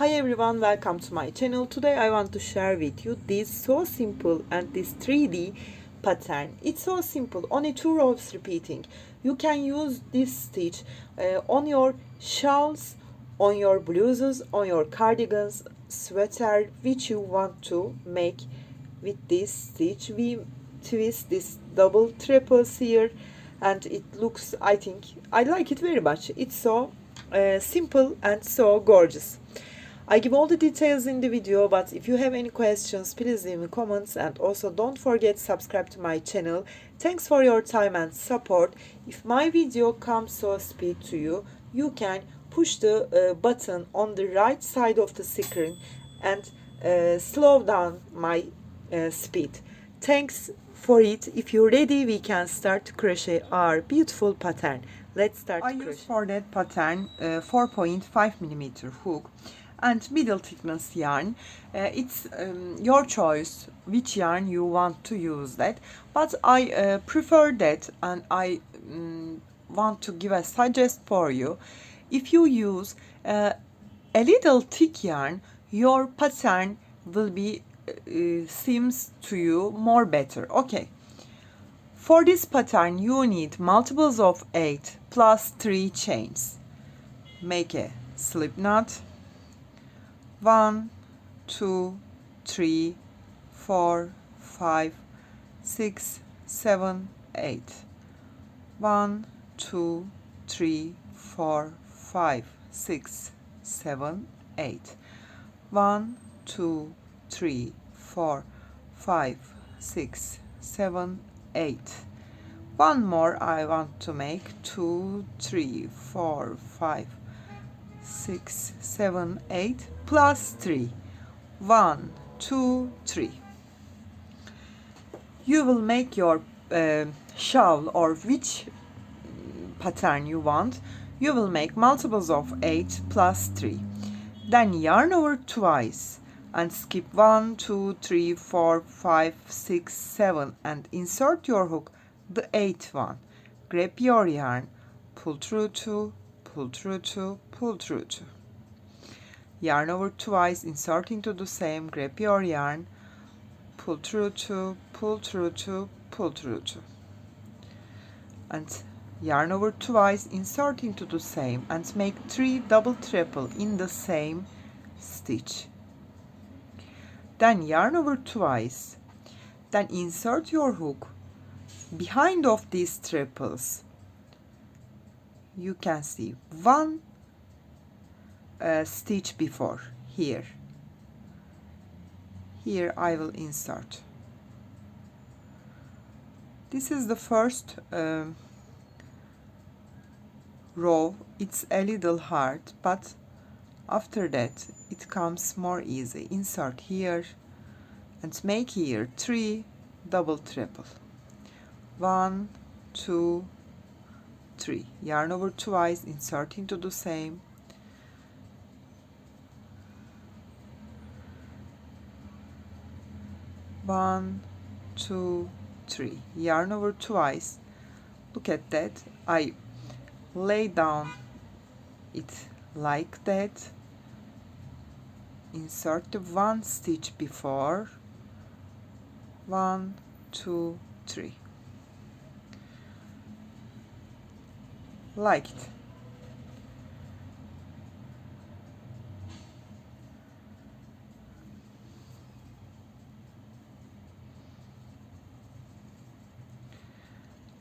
Hi everyone, welcome to my channel. Today I want to share with you this so simple and this 3D pattern. It's so simple, only 2 rows repeating. You can use this stitch on your shawls, on your blouses, on your cardigans, sweater, which you want to make with this stitch. We twist this double triples here and it looks, I think, I like it very much. It's so simple and so gorgeous. I give all the details in the video, but if you have any questions, please leave me comments, and also don't forget to subscribe to my channel. Thanks for your time and support. If my video comes so speed to you, you can push the button on the right side of the screen and slow down my speed. Thanks for it. If you're ready, we can start to crochet our beautiful pattern. Let's start. I use for that pattern 4.5 millimeter hook and middle thickness yarn. It's your choice which yarn you want to use that, but I prefer that, and I want to give a suggest for you. If you use a little thick yarn, your pattern will be seems to you more better. Okay, for this pattern you need multiples of 8 plus 3 chains. Make a slip knot. 1, 2, 3, 4, 5, 6, 7, 8. 1, 2, 3, 4, 5, 6, 7, 8. 1, 2, 3, 4, 5, 6, 7, 8. One more I want to make. 2, 3, 4, 5, 6, 7, 8 plus 3. 1, 2, 3. You will make your shawl, or which pattern you want. You will make multiples of 8 plus 3. Then yarn over twice and skip 1, 2, 3, 4, 5, 6, 7 and insert your hook the 8th one. Grab your yarn, pull through 2, pull through 2, pull through 2. Yarn over twice, insert into the same, grab your yarn, pull through 2, pull through 2, pull through 2. And yarn over twice, insert into the same, and make 3 double triple in the same stitch. Then yarn over twice, then insert your hook behind of these triples. You can see one stitch before. Here I will insert. This is the first row. It's a little hard, but after that it comes more easy. Insert here and make here 3 double triple. 1, 2, 3. Yarn over twice, insert into the same. One, 2, 3. Yarn over twice. Look at that. I lay down it like that. Insert the 1 stitch before. 1, 2, 3. Like it.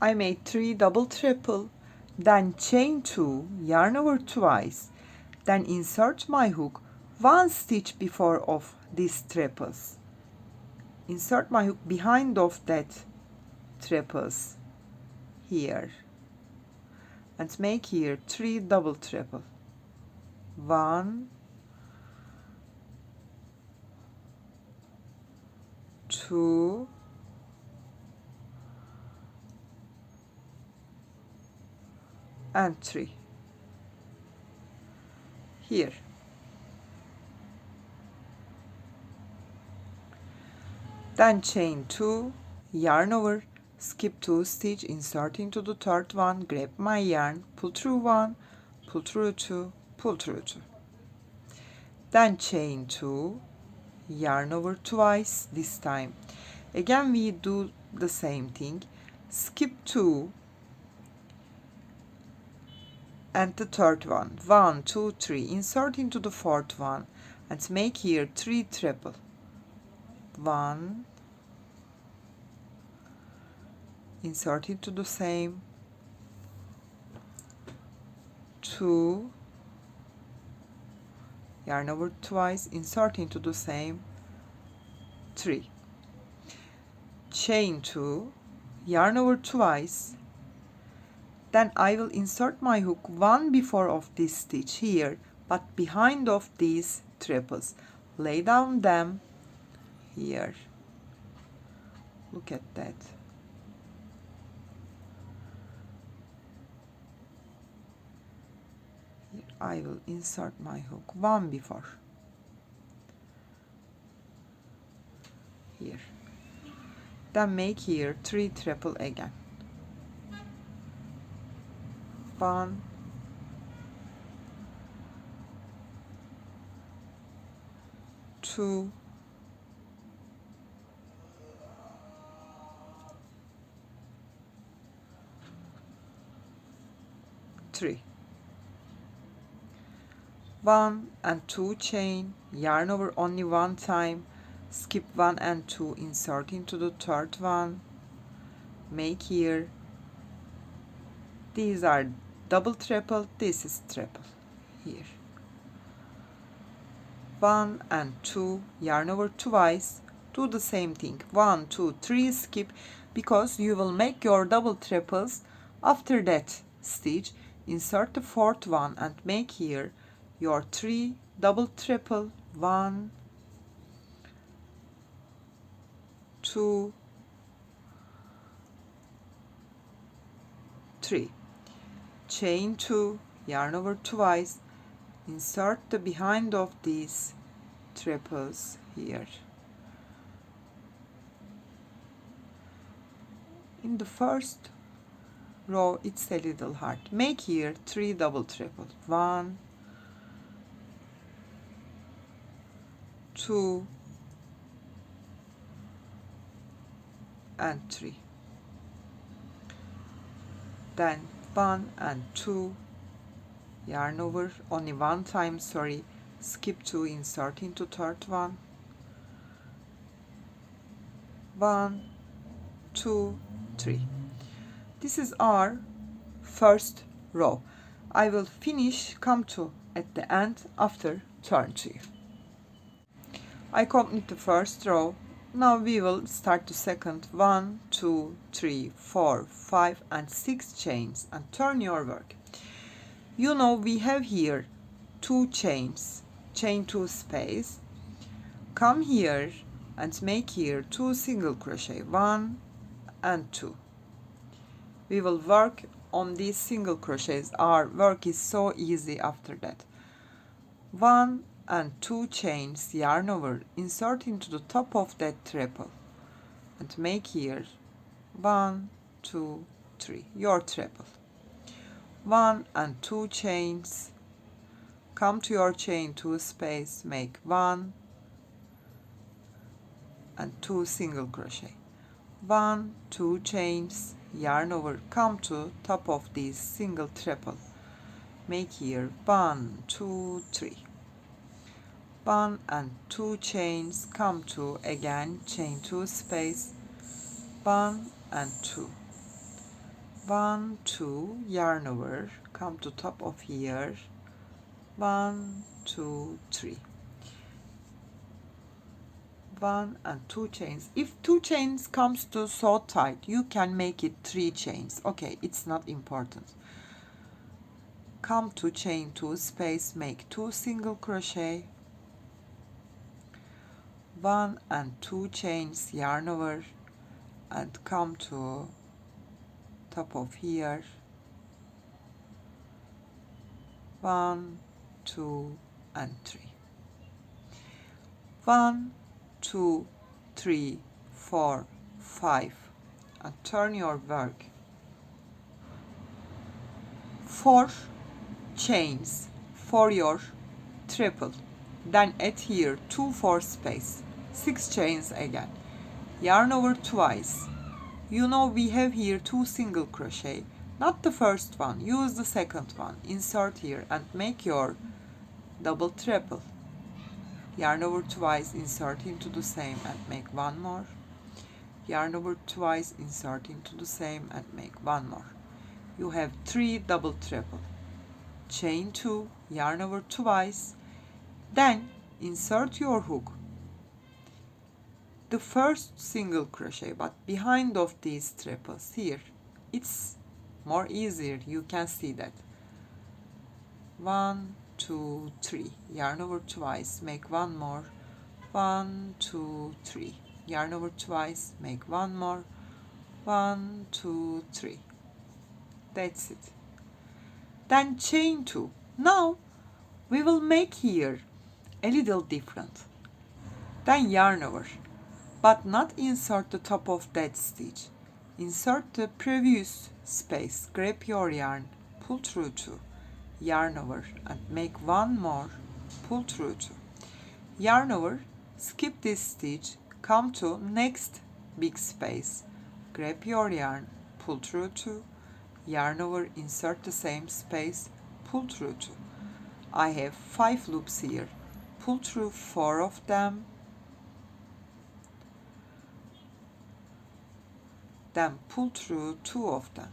I made 3 double triple, then chain 2, yarn over twice, then insert my hook 1 stitch before of these triples. Insert my hook behind of that triples here and make here 3 double triple. 1, 2, and 3 here. Then chain 2, yarn over, skip 2 stitch, insert into the 3rd one, grab my yarn, pull through 1, pull through 2, pull through 2. then chain 2, yarn over twice. This time again we do the same thing, skip 2 and the third one, 1 2 3, insert into the fourth one and make here 3 treble, 1, insert into the same, 2, yarn over twice, insert into the same, 3, chain 2, yarn over twice, then I will insert my hook one before of this stitch here but behind of these triples, lay down them here, look at that, here I will insert my hook one before here, then make here 3 treble again, 1, 2, 3, 1 and 2 chain, yarn over only one time, skip 1 and 2, insert into the third one, make here, these are double treble, this is treble here, 1 and 2, yarn over twice, do the same thing, 1 2 3, skip, because you will make your double triples after that stitch, insert the fourth one and make here your 3 double triple, 1 2 3, chain 2, yarn over twice, insert the behind of these triples here, in the first row it's a little hard, make here 3 double triples, 1 2 and 3, then 1 and 2, yarn over only one time, sorry, skip 2, insert into third one, 1 2 3. This is our first row. I will finish, come to at the end after turn to you. I complete the first row. Now we will start the second, 1 2 3 4 5 and 6 chains and turn your work. You know we have here 2 chains, chain 2 space, come here and make here 2 single crochet, 1 and 2. We will work on these single crochets, our work is so easy after that. 1 and 2 chains, yarn over, insert into the top of that treble and make here 1 2 3, your treble, 1 and 2 chains, come to your chain 2 space, make 1 and 2 single crochet, 1 2 chains, yarn over, come to top of this single treble, make here 1 2 3, 1 and 2 chains, come to again chain 2 space, 1 and 2, 1 2, yarn over, come to top of here, 1 2 3, 1 and 2 chains. If 2 chains comes to so tight, you can make it 3 chains. Okay, it's not important. Come to chain 2 space, make 2 single crochet, 1 and 2 chains, yarn over and come to top of here, 1 2 and 3, 1 2 3 4 5 and turn your work, 4 chains for your triple, then add here 2 for space, 6 chains again, yarn over twice. You know we have here 2 single crochet, not the first one, use the second one, insert here and make your double treble, yarn over twice, insert into the same and make one more, yarn over twice, insert into the same and make one more. You have 3 double treble, chain 2, yarn over twice, then insert your hook, the first single crochet but behind of these triples here. It's more easier, you can see that. 1 2 3, yarn over twice, make one more, 1 2 3, yarn over twice, make one more, 1 2 3. That's it. Then chain 2. Now we will make here a little different. Then yarn over, but not insert the top of that stitch. Insert the previous space, grab your yarn, pull through 2, yarn over and make one more, pull through 2, yarn over, skip this stitch, come to next big space, grab your yarn, pull through 2, yarn over, insert the same space, pull through 2. I have 5 loops here, pull through 4 of them, then pull through 2 of them.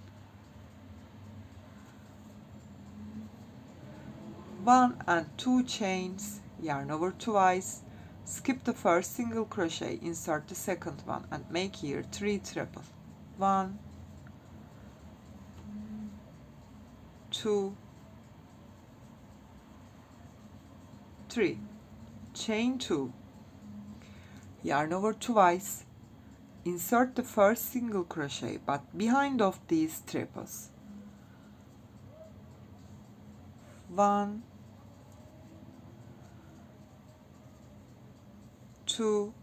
1 and 2 chains, yarn over twice, skip the first single crochet, insert the second one and make here 3 treble. 1 2 3, chain 2, yarn over twice, insert the first single crochet but behind of these triples. 1 2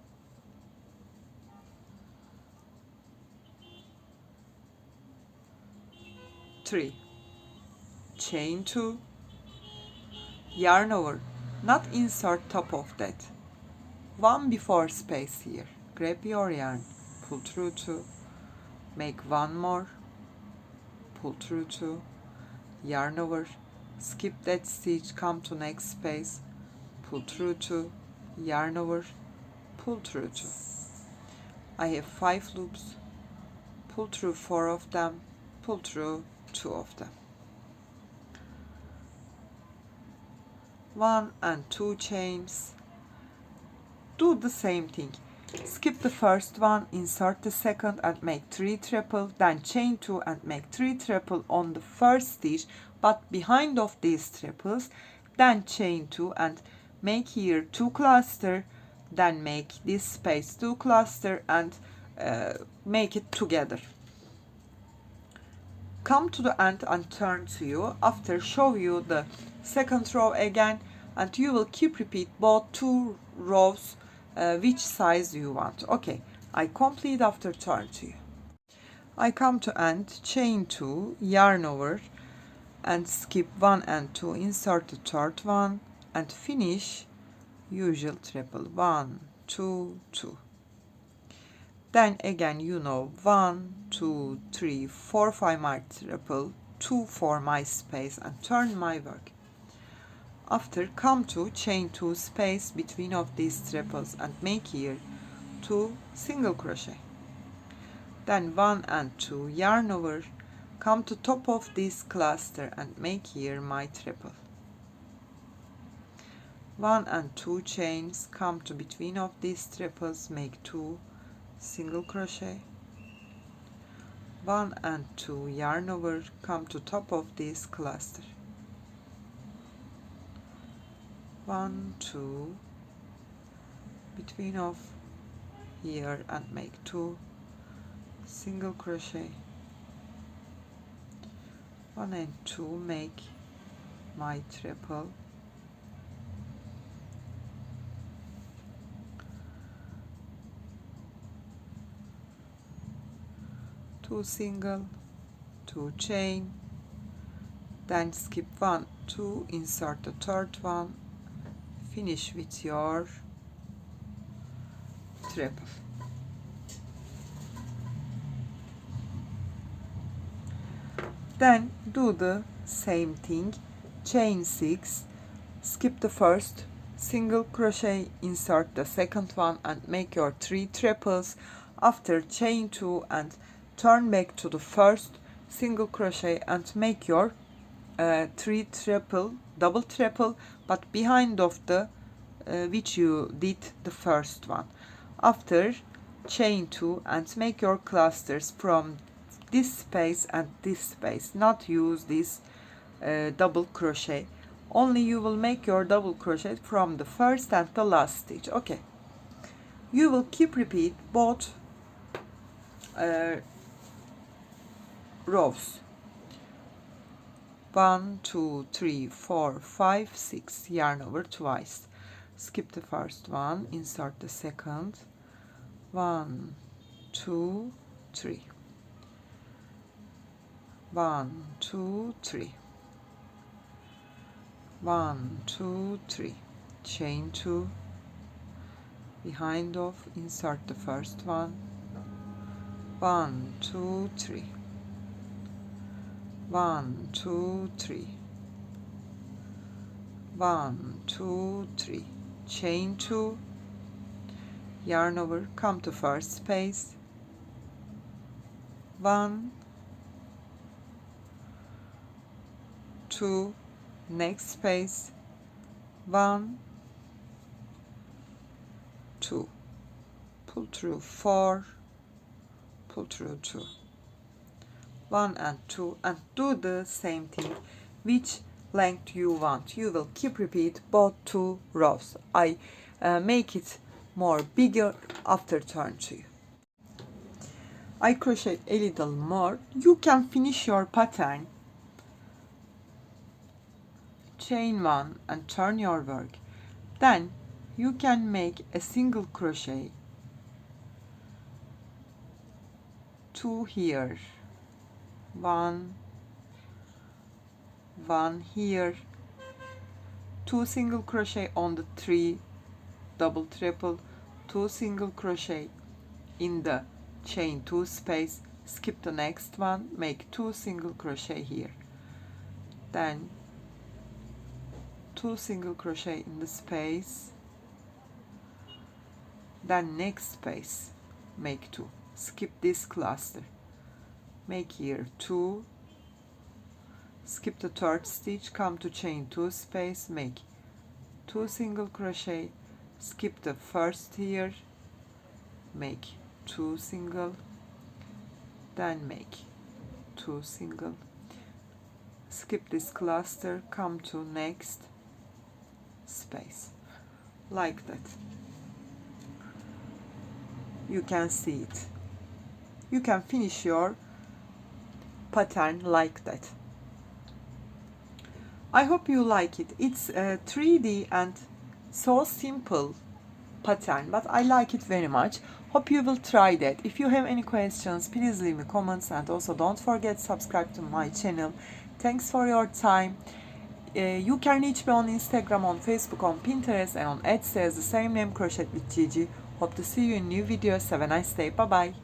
3, chain 2, yarn over, not insert top of that, 1 before space here, grab your yarn, pull through 2, make one more, pull through 2, yarn over, skip that stitch, come to next space, pull through 2, yarn over, pull through 2. I have 5 loops, pull through 4 of them, pull through 2 of them. 1 and 2 chains, do the same thing, skip the first one, insert the second and make 3 triple, then chain 2 and make 3 triple on the first stitch but behind of these triples, then chain 2 and make here 2 cluster, then make this space 2 cluster and make it together. Come to the end and turn to you, after show you the second row again, and you will keep repeat both 2 rows which size you want. Okay, I complete after turn to you. I come to end, chain 2, yarn over and skip 1 and 2, insert the third one and finish usual triple, 1 2 2. Then again, you know, 1 2 3 4 5 my triple, 2 for my space and turn my work. After come to chain 2 space between of these triples and make here 2 single crochet, then 1 and 2, yarn over, come to top of this cluster and make here my triple, 1 and 2 chains, come to between of these triples, make 2 single crochet, 1 and 2, yarn over, come to top of this cluster, 1 2, between of here and make 2 single crochet, 1 and 2, make my triple, 2 single, 2 chain, then skip 1 2, insert the third one, finish with your triple. Then do the same thing, chain 6, skip the first single crochet, insert the second one and make your 3 triples. After chain 2 and turn back to the first single crochet and make your 3 triple, double triple, but behind of the which you did the first one. After chain 2 and make your clusters from this space and this space. Not use this double crochet, only you will make your double crochet from the first and the last stitch. Okay, you will keep repeat both rows. 1 2 3 4 5 6, yarn over twice, skip the first one, insert the second, 1 2 3, 1 2 3, 1 2 3, chain 2, behind of, insert the first one, 1 2 3, 1 2 3, 1 2 3, chain 2, yarn over, come to first space, 1 2, next space, 1 2, pull through 4, pull through 2, 1 and 2, and do the same thing which length you want. You will keep repeat both 2 rows. I make it more bigger after turn to you. I crochet a little more. You can finish your pattern, chain 1 and turn your work. Then you can make a single crochet, 2 here, 1 here, 2 single crochet on the 3 double triple, 2 single crochet in the chain 2 space, skip the next one, make 2 single crochet here, then 2 single crochet in the space, then next space make 2, skip this cluster, make here 2, skip the third stitch, come to chain 2 space, make 2 single crochet, skip the first here, make 2 single, then make 2 single, skip this cluster, come to next space, like that. You can see it. You can finish your pattern like that. I hope you like it. It's a 3D and so simple pattern, but I like it very much. Hope you will try that. If you have any questions, please leave me comments, and also don't forget subscribe to my channel. Thanks for your time. You can reach me on Instagram, on Facebook, on Pinterest, and on Etsy as the same name, Crochet with Gigi. Hope to see you in new videos. Have a nice day. Bye bye.